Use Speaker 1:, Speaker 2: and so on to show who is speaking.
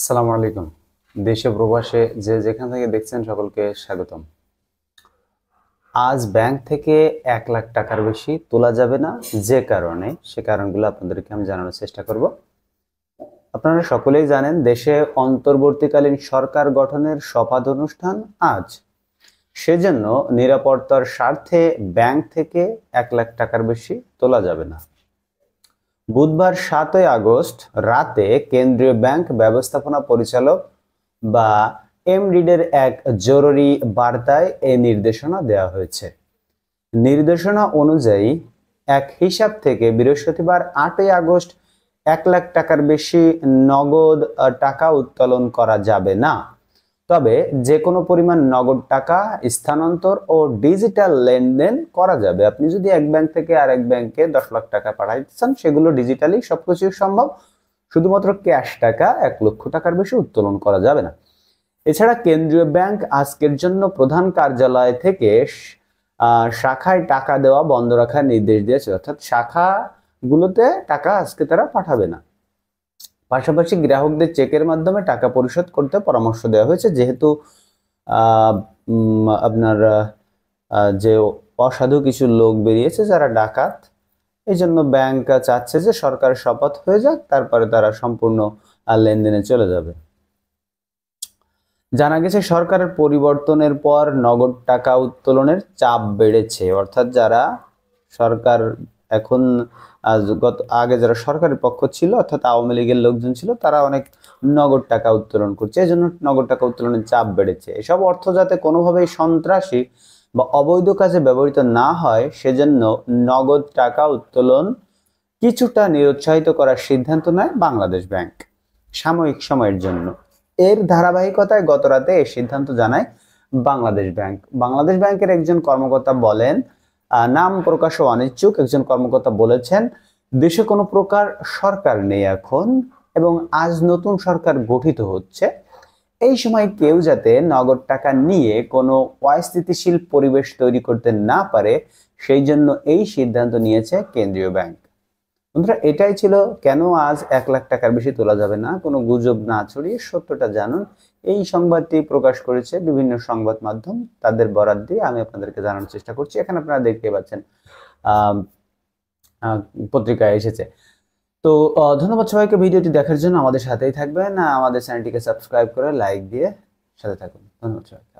Speaker 1: আসসালামু আলাইকুম। দেশে প্রবাসে যে যেখান থেকে দেখছেন সকলকে স্বাগতম। আজ ব্যাংক থেকে 1 লাখ টাকার বেশি তোলা যাবে না, যে কারণে সে কারণগুলো আপনাদেরকে আমি জানানোর চেষ্টা করব। আপনারা সকলেই জানেন দেশে অন্তর্বর্তীকালীন সরকার গঠনের শপথ অনুষ্ঠান আজ। সেজন্য নিরাপত্তার স্বার্থে ব্যাংক থেকে 1 লাখ টাকার বেশি তোলা যাবে না। বুধবার 7ই আগস্ট রাতে কেন্দ্রীয় ব্যাংক ব্যবস্থাপনা পরিচালক বা এমডিডের এক জরুরি বার্তায় এই নির্দেশনা দেওয়া হয়েছে। নির্দেশনা অনুযায়ী এক হিসাব থেকে বৃহস্পতিবার 8ই আগস্ট 1 লাখ টাকার বেশি নগদ টাকা উত্তোলন করা যাবে না। তবে যে কোনো পরিমাণ নগদ টাকা স্থানান্তর ও ডিজিটাল লেনদেন করা যাবে। আপনি যদি এক ব্যাংক থেকে আরেক ব্যাংকে 10 লাখ টাকা পাঠাইতে চান, সেগুলো ডিজিটালি সবকিছু সম্ভব। শুধুমাত্র ক্যাশ টাকা 1 লক্ষ টাকার বেশি উত্তোলন করা যাবে না। এছাড়া কেন্দ্রীয় ব্যাংক আজকের জন্য প্রধান কার্যালয় থেকে শাখায় টাকা দেওয়া বন্ধ রাখার নির্দেশ দিয়েছে, অর্থাৎ শাখাগুলোতে টাকা আজকে তারা পাঠাবে না। পাশাপাশি গ্রাহকদের চেকের মাধ্যমে টাকা পরিশোধ করতে পরামর্শ দেওয়া হয়েছে, যেহেতু আপনার যে অসাধু কিছু লোক বেরিয়েছে যারা ডাকাত, এই জন্য ব্যাংক চাচ্ছে যে সরকারের শপথ হয়ে যাক, তারপরে তারা সম্পূর্ণ লেনদেনে চলে যাবে। জানা গেছে সরকারের পরিবর্তনের পর নগদ টাকা উত্তোলনের চাপ বেড়েছে, অর্থাৎ যারা সরকার এখন আগে যারা সরকারের পক্ষ ছিল, অর্থাৎ আওয়ামী লীগের লোকজন ছিল, তারা অনেক নগদ টাকা উত্তোলন করছে। এই জন্য নগদ টাকা উত্তোলনের চাপ বেড়েছে। এসব অর্থ যাতে কোনোভাবেই সন্ত্রাসী বা অবৈধ কাজে ব্যবহৃত না হয়, সেজন্য নগদ টাকা উত্তোলন কিছুটা নিরুৎসাহিত করার সিদ্ধান্ত নেয় বাংলাদেশ ব্যাংক সাময়িক সময়ের জন্য। এর ধারাবাহিকতায় গতরাতে এই সিদ্ধান্ত জানায় বাংলাদেশ ব্যাংক। বাংলাদেশ ব্যাংকের একজন কর্মকর্তা বলেন, নাম প্রকাশে অনিচ্ছুক একজন কর্মকর্তা বলেছেন, দেশে কোনো প্রকার সরকার নেই এখন এবং আজ নতুন সরকার গঠিত হচ্ছে। এই সময় কেউ যাতে নগদ টাকা নিয়ে কোনো অস্থিতিশীল পরিবেশ তৈরি করতে না পারে, সেই জন্য এই সিদ্ধান্ত নিয়েছে কেন্দ্রীয় ব্যাংক। বন্ধুরা, এটাই ছিল কেন আজ 1 লাখ টাকার বেশি তোলা যাবে না। কোনো গুজব না ছড়িয়ে সত্যটা জানুন। এই সংবাদটি প্রকাশ করেছে বিভিন্ন সংবাদ মাধ্যম, তাদের বরাত দিয়ে আমি আপনাদেরকে জানানোর চেষ্টা করছি। এখানে আপনারা দেখতে পাচ্ছেন পত্রিকায় এসেছে। তো ধন্যবাদ সবাইকে ভিডিওটি দেখার জন্য। আমাদের সাথেই থাকবেন, আমাদের চ্যানেলটিকে সাবস্ক্রাইব করে লাইক দিয়ে সাথে থাকুন। ধন্যবাদ সবাই।